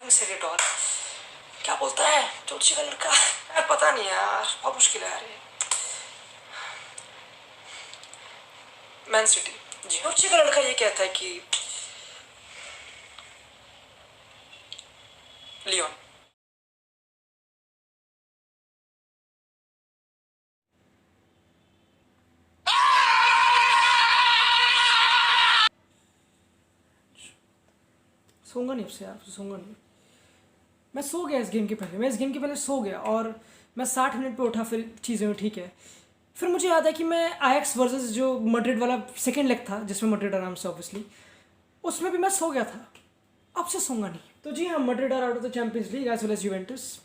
सेरेटॉल क्या बोलता है चोची का लड़का यार, पता नहीं यार, बहुत मुश्किल है यार ये। मैन सिटी जी, चोची का लड़का ये कहता है कि लियोन सोऊंगा नहीं, अब से यार सोऊंगा नहीं। मैं सो गया इस गेम के पहले, मैं इस गेम के पहले सो गया और मैं 60 मिनट पे उठा, फिर चीज़ें ठीक है। फिर मुझे याद है कि मैं आयक्स वर्सेस जो मड्रिड वाला सेकेंड लेग था जिसमें मड्रिड आराम से ऑब्वियसली, उसमें भी मैं सो गया था। अब से सोऊंगा नहीं। तो जी हाँ, Madrid are out of the Champions League as well as Juventus.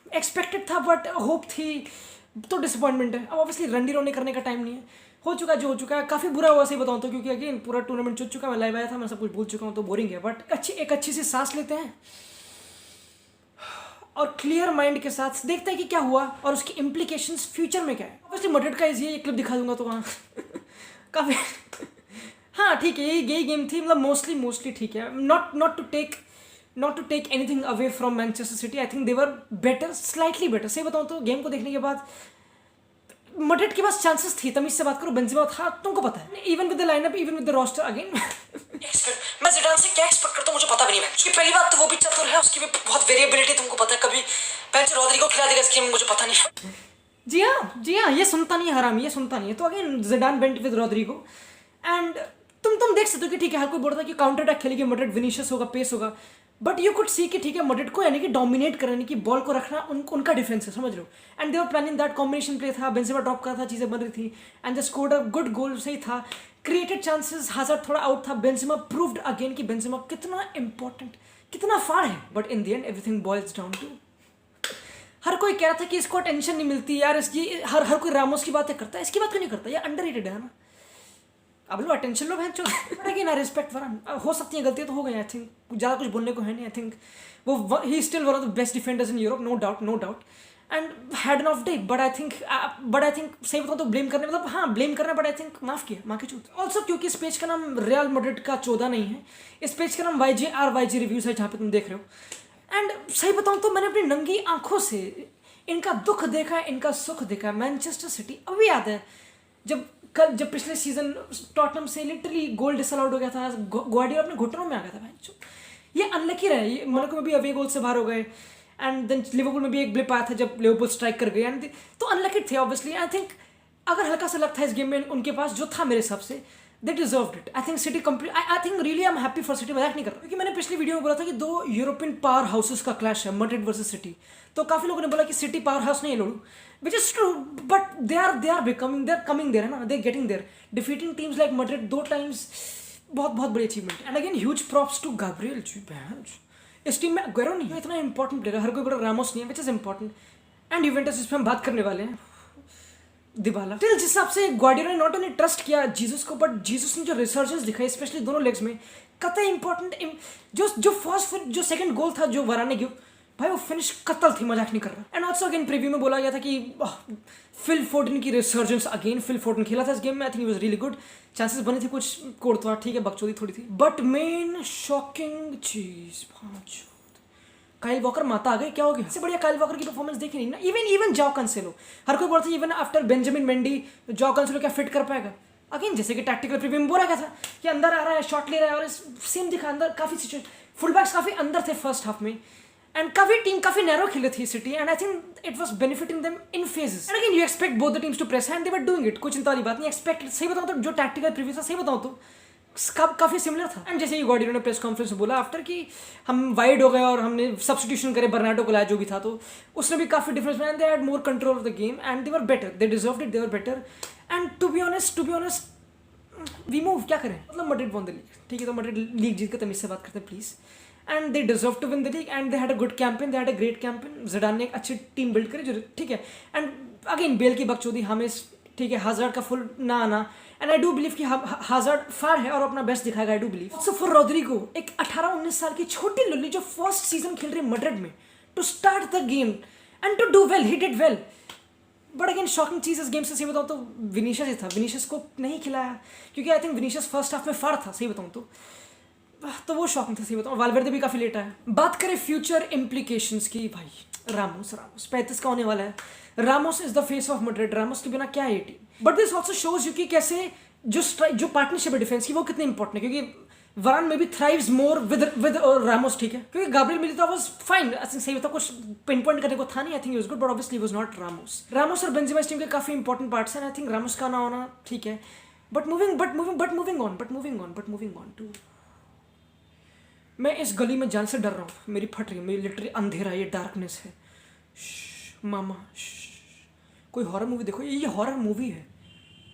Expected था बट होप थी, तो डिसअपॉइंटमेंट है। अब ऑब्वियसली रंडी रोने करने का टाइम नहीं है, हो चुका जो हो चुका है। काफ़ी बुरा हुआ सही बताऊँ तो, क्योंकि अगेन पूरा टूर्नामेंट चुक चुका, मैं लाइव आया था, मैं सब कुछ भूल चुका हूँ, तो बोरिंग है। बट एक अच्छी सी सांस लेते हैं और क्लियर माइंड के साथ देखते हैं कि क्या हुआ और उसकी इम्प्लीकेशंस फ्यूचर में क्या है। ऑब्वियसली मड्रिड का ये क्लिप दिखा दूंगा तो वहाँ काफ़ी हाँ ठीक है, यही गेम थी, मतलब मोस्टली ठीक है। Not to take anything away from Manchester City, I think they were better, slightly better. सही बताऊँ तो गेम को देखने के बाद मड्रिड के पास चांसेस थी। तमीज से बात करो, बेंजेमा था, तुमको पता है, even with the lineup, even with the roster again मैं जिडान से क्या एक्सपेक्ट करता हूँ मुझे पता भी नहीं है। उसकी पहली बात तो वो भी चतुर है, उसकी भी बहुत वेरिएबिलिटी तुमको पता है, कभी बेंच रोद्रिगो खिला देगा इस गेम में, मुझे पता नहीं। जी हाँ, ये सुनता नहीं है हरामी, ये सुनता नहीं है। तो again Zidane went with Rodrigo and तुम देख सकते हो कि ठीक है, हर कोई बोल रहा था कि काउंटर अटैक खेलेगी मड्रिड, विनीशियस होगा, पेस होगा, बट यू कुड सी कि ठीक है मड्रिड को यानी कि डोमिनेट करने की, बॉल को रखना उनका डिफेंस है, समझ लो। And they were planning that, combination play था, बेंजेमा ड्रॉप का था, चीज़ें बन रही थी and they scored a good goal, सही था, क्रिएटेड चांसेस, हाजर थोड़ा आउट था। बेंजेमा प्रूव्ड अगेन कि बेंजेमा कितना इंपॉर्टेंट, कितना फाड़ है, but in the end everything boils down to, हर कोई कह रहा था कि इसको टेंशन नहीं मिलती यार, इसकी हर कोई रामोस की बातें करता है, इसकी बात क्यों नहीं करता, ये अंडररेटेड है ना। अब लो अटेंशन लो बहन चो कि ना, रिस्पेक्ट वरन हो सकती है, गलतियाँ तो हो गई, आई थिंक ज़्यादा कुछ बोलने को है नहीं। आई थिंक वो he still one of the best defenders in Europe, no doubt and had an off day, but I think सही बताऊँ तो ब्लेम करने, मतलब हाँ ब्लेम करना, बट आई थिंक माफ़ किया, माँ की चूत। ऑल्सो क्योंकि इस पेज का नाम रियल मैड्रिड का 14 नहीं है, इस पेज का नाम YG रिव्यूज है, जहाँ पे तुम देख रहे हो। एंड सही बताऊँ तो मैंने अपनी नंगी आंखों से इनका दुख देखा है, इनका सुख देखा है। मैनचेस्टर सिटी अभी याद है जब पिछले सीजन टॉटनम से लिटरली गोल डिसअलाउड हो गया था, ग्वार्डियोला अपने घुटनों में आ गया था भाई। ये अनलकी रहे, ये मोनाको में भी अवे गोल से बाहर हो गए एंड देन लिवरपूल में भी एक ब्लिप आया था जब लिवरपूल स्ट्राइक कर गए एंड तो अनलकी थे ऑब्वियसली। आई थिंक अगर हल्का सा लक था इस गेम में उनके पास, जो था मेरे हिसाब से, they deserved it. I think City complete, I think really I am happy for City, मजाक नहीं कर रहा, क्योंकि मैंने पिछली वीडियो में बोला था कि दो यूरोपियन पावर हाउसेस का क्लैश है, मैड्रिड वर्सेस सिटी। तो काफ़ी लोगों ने बोला कि सिटी पावर हाउस नहीं है लोड़ू, which is true, but they are coming there है ना, they getting there, defeating teams like Madrid 2 times, बहुत बड़ी achievement. And again huge props to Gabriel ji, इस टीम में अगुएरो नहीं है, इतना इंपॉर्टेंट प्लेयर है, हर कोई बोला रामोस नहीं है, which is important. And Juventus, इस पर हम बात करने वाले हैं, दिबाला स्टिल जिस हिसाब से ग्वार्डियोला ने नॉट ओनली ट्रस्ट किया जीसस को, बट जीसस ने जो रिसर्जेंस दिखाई स्पेशली दोनों लेग्स में, कतई इंपॉर्टेंट। जो सेकंड गोल था जो वराने की, भाई वो फिनिश कत्ल थी, मजाक नहीं कर रहा। एंड ऑल्सो अगेन प्रीव्यू में बोला गया था कि फिल फोर्डन की रिसर्जेंस अगेन, फिल फोर्डन खेला था इस गेम में, आई think it was really good, chances बने थे, कुछ कोड़तोड़ ठीक है, बकचोदी थोड़ी थी, बट मेन शॉकिंग चीज काइल वॉकर माता आ गई, क्या हो गया, इससे बढ़िया काइल वॉकर की परफॉर्मेंस देखी नहीं ना। इवन जाओ कैंसेलो, हर कोई बोलता है इवन आफ्टर बेंजामिन मेंडी जाओ कैंसेलो क्या फिट कर पाएगा। अगेन जैसे कि टैक्टिकल प्रीव्यू में बोला गया था कि अंदर आ रहा है, शॉट ले रहा है, और सेम दिखा, अंदर काफ़ी सिचुएशन, फुल बैक्स काफ़ी अंदर थे फर्स्ट हाफ में एंड टीम काफी नैरो खेली थी City, and I think it was benefiting them in phases. And again you expect both the teams to press and they were doing it, कोई चिंता वाली बात नहीं। एक्सपेक्ट, सही बताऊं तो जो टैक्टिकल प्रीव्यू था, सही बताऊं तो काफ़ी सिमिलर था। एंड जैसे ही ग्वार्डियोला ने प्रेस कॉन्फ्रेंस में बोला आफ्टर कि हम वाइड हो गए और हमने सब्स्टिट्यूशन करे, बर्नार्डो को लाया जो भी था, तो उसने भी काफ़ी डिफरेंस बनाया, they had more control of the game and they were better, they deserved it, they were better. And to be honest we move, क्या करें, मतलब मैड्रिड वॉन द लीग, ठीक है, तो मैड्रिड लीग जीत के तमीज से बात करते हैं please. And they deserve to win the league and they had a good campaign, they had a great campaign. Zidane ने एक अच्छी टीम बिल्ड करी, जो ठीक है। एंड अगेन बेल की बकचोदी, हमें ठीक है, हाजार्ड का फुल ना आना, एंड आई डू बिलीव कि हाजार्ड फार है और अपना बेस्ट दिखाएगा, I do believe. So for Rodrigo, एक 18-19 साल की छोटी लुल्ली जो फर्स्ट सीजन खेल रही है मैड्रिड में, to start the game and to do well, he did well. But again shocking चीज़ इस गेम से, सही बताऊँ तो विनीशियस ही था, विनीशियस को नहीं खिलाया, क्योंकि I think Vinicius first half में फाड़ था, सही बताऊँ तो तो वो शौक था, सही बताऊँ। वालवेर्दे भी काफ़ी लेट आया। बात करें फ्यूचर इम्प्लीकेशंस की, भाई रामोस 35 का होने वाला है। Ramos is the face of Madrid. Ramos के बिना क्या है team. But this also shows you कि कैसे जो पार्टनरशिप है डिफेंस की वो कितनी इंपॉर्टेंट है, क्योंकि वरान में भी थ्राइव्स मोर विद रामोस, ठीक है, क्योंकि Gabriel मिलिताओ was fine, I think सही बता, कुछ पिन पॉइंट करने को था नहीं, I think he was good, but obviously was not Ramos और बेंजेमा इस टीम के काफी इंपॉर्टेंट पार्ट्स हैं। आई थिंक रामोस का ना होना ठीक है, बट मूविंग ऑन टू, मैं इस गली में जान से डर रहा हूँ, मेरी फट रही है, मेरी लिटरली अंधेरा, ये डार्कनेस है। मामा कोई हॉरर मूवी देखो, ये हॉरर मूवी है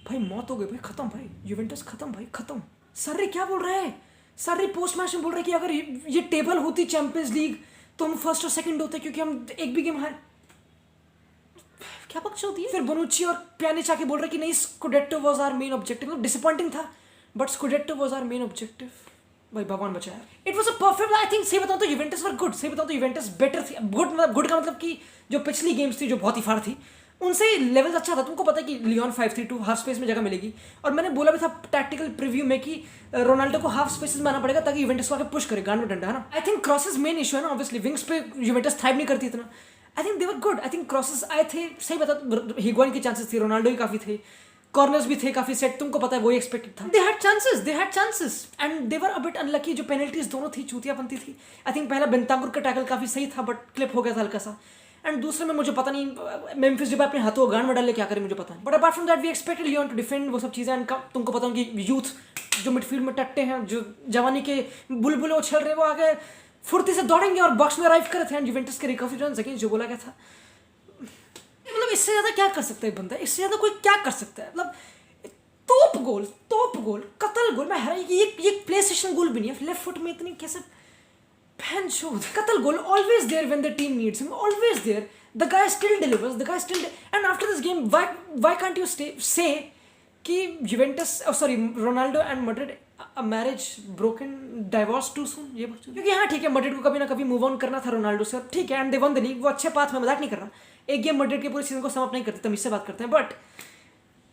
भाई। मौत हो गई भाई, खत्म भाई, यूवेंटस खत्म भाई, खत्म। सर्री क्या बोल रहा है? सर्री पोस्ट मैच में बोल रहा है कि अगर ये टेबल होती चैंपियंस लीग तो हम फर्स्ट और सेकंड होते, क्योंकि हम एक भी गेम हार। क्या बकच होती है? फिर बोनुच्ची और प्यानिच आके बोल रहे कि नहीं, scudetto was our main objective. मतलब डिसअपॉइंटिंग था, but scudetto was our main objective. भाई भगवान बचाया। It was a perfect, I think सही बताऊं तो यूवेंटस वर गुड। सही बताऊं तो यूवेंटस बेटर थी। गुड का मतलब कि जो पिछली गेम्स थी जो बहुत ही फाड़ थी, उनसे लेवल अच्छा था। तुमको पता है कि लियोन 5-3-2 हाफ स्पेस में जगह मिलेगी, और मैंने बोला भी था टैक्टिकल प्रीव्यू में कि रोनाल्डो को हाफ स्पेसेस में आना पड़ेगा ताकि यूवेंटस को आगे पुश करे, गांड में डंडा, है ना। I think crosses main issue है ना, ऑब्वियसली विंग्स पे यूवेंटस थ्राइव नहीं करती इतना। आई think they were good. I think crosses आए थे, सही बता, हिगुआइन के चांसेस थे, रोनाल्डो ही काफी थे, कॉर्नर्स भी थे काफी सेट, तुमको पता है वही एक्सपेक्टेड था। They had chances and they were a bit unlucky. जो पेनल्टीज दोनों थी चूतियापंती थी। आई थिंक पहला बेंतांकुर का टैकल काफी सही था, बट क्लिप हो गया था हल्का सा। एंड दूसरे में मुझे पता नहीं, मेम्फिस डिपाई अपने हाथों गांड में डाल ले क्या करे मुझे पता नहीं, but apart from that we expected Lyon to defend वो सब चीजें। एंड तुमको पता है कि यूथ जो मिडफील्ड में टट्टे हैं, जो जवानी के बुलबुल उछल रहे, वो आगे फुर्ती से दौड़ेंगे और बॉक्स में अराइव करे थे। एंड यूवेंटस के रिकवरी रन अगेंस्ट जो बोला गया था, मतलब इससे ज्यादा क्या कर सकता है बंदा, इससे ज्यादा कोई क्या कर सकता है। मतलब तोप गोल, कतल गोल। मैं हैरान, ये प्ले स्टेशन गोल भी नहीं है, लेफ्ट फुट में इतनी कैसे फैन शो। कतल goal, always there when the team needs him, always there. The guy still delivers, and after this game why can't you say कि Juventus, sorry, Ronaldo and Madrid a marriage broken, divorce too soon. ये क्योंकि हाँ ठीक है, Madrid को कभी ना कभी मूव ऑन करना था रोनाल्डो से, ठीक है, and they one the league, वो अच्छे पाथ में, मजाक नहीं कर रहा। एक गेम मैड्रिड के पूरे सीजन को समाप्त नहीं करते, तमीज से बात करते हैं,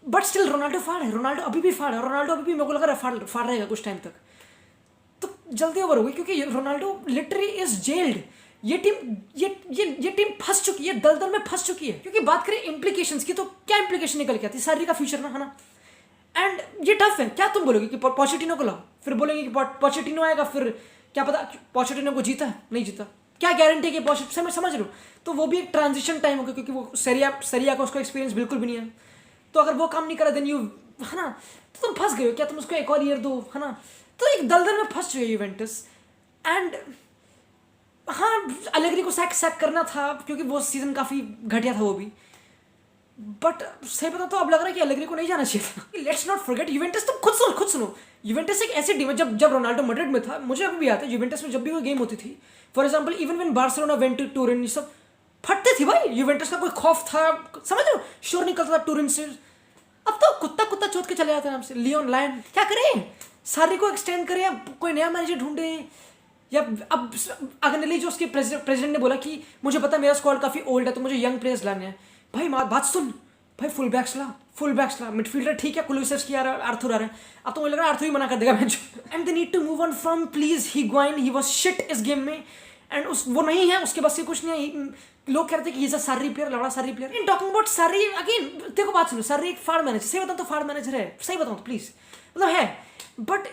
बट स्टिल रोनाल्डो फाड़ है, रोनाल्डो अभी भी फाड़ है, रोनाल्डो अभी भी मेरे को लग रहा है फाड़ रहेगा कुछ टाइम तक, तो जल्दी ओवर होगी, क्योंकि रोनाल्डो लिटरली इज जेल्ड। ये टीम फंस चुकी है, दलदल में फंस चुकी है। क्योंकि बात करें इम्प्लीकेशंस की, तो क्या इम्प्लीकेशन निकल के आती है? सारी का फ्यूचर ना, है ना। एंड ये टफ है। क्या तुम बोलोगे कि पोचेटिनो को लाओ, फिर बोलेंगे कि पोचेटिनो आएगा, फिर क्या पता पोचेटिनो को जीता नहीं जीता, क्या गारंटी है कि समझ लो। तो वो भी एक ट्रांजिशन टाइम होगा, क्योंकि वो सरिया का उसका एक्सपीरियंस बिल्कुल भी नहीं है। तो अगर वो काम नहीं करा देन यू, है ना, तो तुम फंस गए हो। क्या तुम उसको एक और ईयर दो, है ना। तो एक दलदल में फंस चुके यूवेंटस। एंड हाँ, अलेग्री को सैक करना था, क्योंकि वो सीजन काफ़ी घटिया था वो भी, बट सही पता तो अब लग रहा है कि अलेग्री को नहीं जाना चाहिए था। लेट्स नॉट फॉरगेट यूवेंटस, तुम खुद सुनो, यूवेंटस एक ऐसी टीम है, जब रोनाल्डो मैड्रिड में था, मुझे अभी भी आता है, यूवेंटस में जब भी कोई गेम होती थी, for example even when Barcelona went to Turin, ये सब फटते थी भाई। यूवेंटस का कोई खौफ था, समझ लो, शोर निकलता था टूरिन से। अब तो कुत्ता चोट के चले जाते हैं नाम से, लियोन लायन। क्या करें, सारी को एक्सटेंड करें, या कोई नया मैनेजर ढूंढे, या अब अगनली जो उसके प्रेसिडेंट ने बोला कि मुझे पता मेरा स्क्वाड काफ़ी ओल्ड है, तो मुझे यंग प्लेयर्स लाने हैं। भाई बात सुन भाई, फुल बैक्स ला, मिडफील्डर ठीक है, कुलुसेव्स्की आ रहा है, आर्थर आ रहा है, अब तो मुझे लग रहा है आर्थर ही मना कर देगा match. And they need to move on from please Higuain, he was shit इस गेम में, एंड वो नहीं है, उसके बस से कुछ नहीं है। लोग कहते हैं कि इज अ सारी प्लेयर, लड़ा सारी प्लेयर। इन टॉकिंग अबाउट सारी अगेन, देखो बात सुनो, सारी एक फाड़ मैनेजर, सही बताऊं तो फाड़ मैनेजर है, सही बताऊं तो प्लीज, मतलब है, बट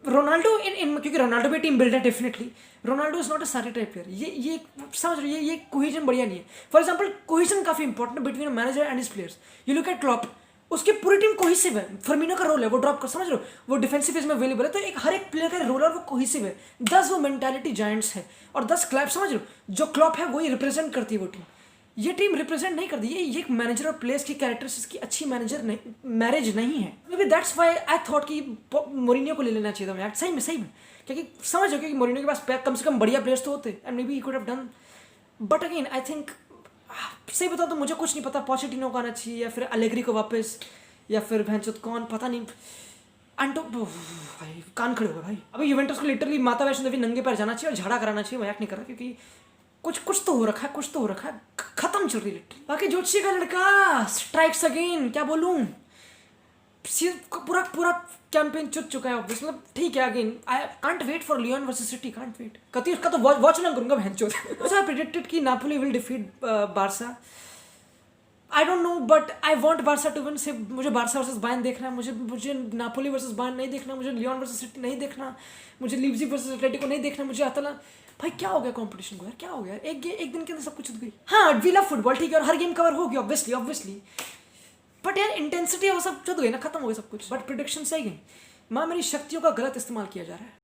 रोनाल्डो क्योंकि रोनाल्डो भी team builder definitely, Ronaldo is not a सारी टाइप प्लेयर। ये समझ रहे हो, ये कोहेजन बढ़िया नहीं है। फॉर एग्जांपल कोहेजन काफी इंपॉर्टेंट है between manager and his players. You look at Klopp, उसकी पूरी टीम कोहेसिव है। फर्मिनो का रोल है, वो ड्रॉप कर, समझ लो, वो डिफेंसिव फेज में अवेलेबल है, तो एक हर एक प्लेयर का रोल है, वो कोहेसिव है। 10 वो मेंटालिटी जायंट्स है, और 10 क्लॉप, समझ लो, जो क्लॉप है वही रिप्रेजेंट करती है वो टीम। ये टीम रिप्रेजेंट नहीं करती, ये एक मैनेजर और प्लेयर्स की कैरेक्टरिस्टिक्स की अच्छी मैरिज नहीं है। May be that's why I thought कि मोरिनियो को ले लेना चाहिए था यार, सही में, क्योंकि समझ क्योंकि मोरिनियो के पास कम से कम बढ़िया प्लेयर्स तो होते, and may be he could have done. But again I think, सही बताओ तो मुझे कुछ नहीं पता, पोचेटिनो को आना चाहिए, या फिर अलेग्री को वापस, या फिर भैंचोद कौन, पता नहीं। अंटो भाई कान खड़े हो गए भाई। अभी यूवेंटस को लिटरली माता वैष्णो देवी नंगे पैर जाना चाहिए और झाड़ा कराना चाहिए, मजाक नहीं कर रहा, क्योंकि कुछ तो हो रखा है, खत्म चल रही लिटरली। बाकी जोशी का लड़का स्ट्राइक्स अगेन, क्या बोलूं, पूरा पूरा कैंपेन चुट चुका है ऑब्वियस, मतलब ठीक है। Again I can't wait for Lyon versus City, can't wait. कति उसका तो वॉच ना करूंगा भैंचोद। सो आई प्रेडिक्टेड कि Napoli will defeat Barca. I don't know but I want Barca to win. से मुझे बारसा वर्सेस बायर्न देखना है, मुझे नापोली वर्सेस बायर्न नहीं देखना, मुझे लियोन वर्सेस सिटी नहीं देखना, मुझे लीप्जिग वर्सेस एटलेटिको नहीं देखना, मुझे अतला। भाई क्या हो गया कंपटीशन को यार, क्या हो गया यार? एक दिन के अंदर सब कुछ गई। हाँ वी लव फुटबॉल ठीक है, और हर गेम कवर होगी ऑब्वियसली, बट यार इंटेंसिटी वो सब चुद गई ना, खत्म हो गया सब कुछ। बट प्रिडिक्शन सही गई। माँ मेरी शक्तियों का गलत इस्तेमाल किया जा रहा है।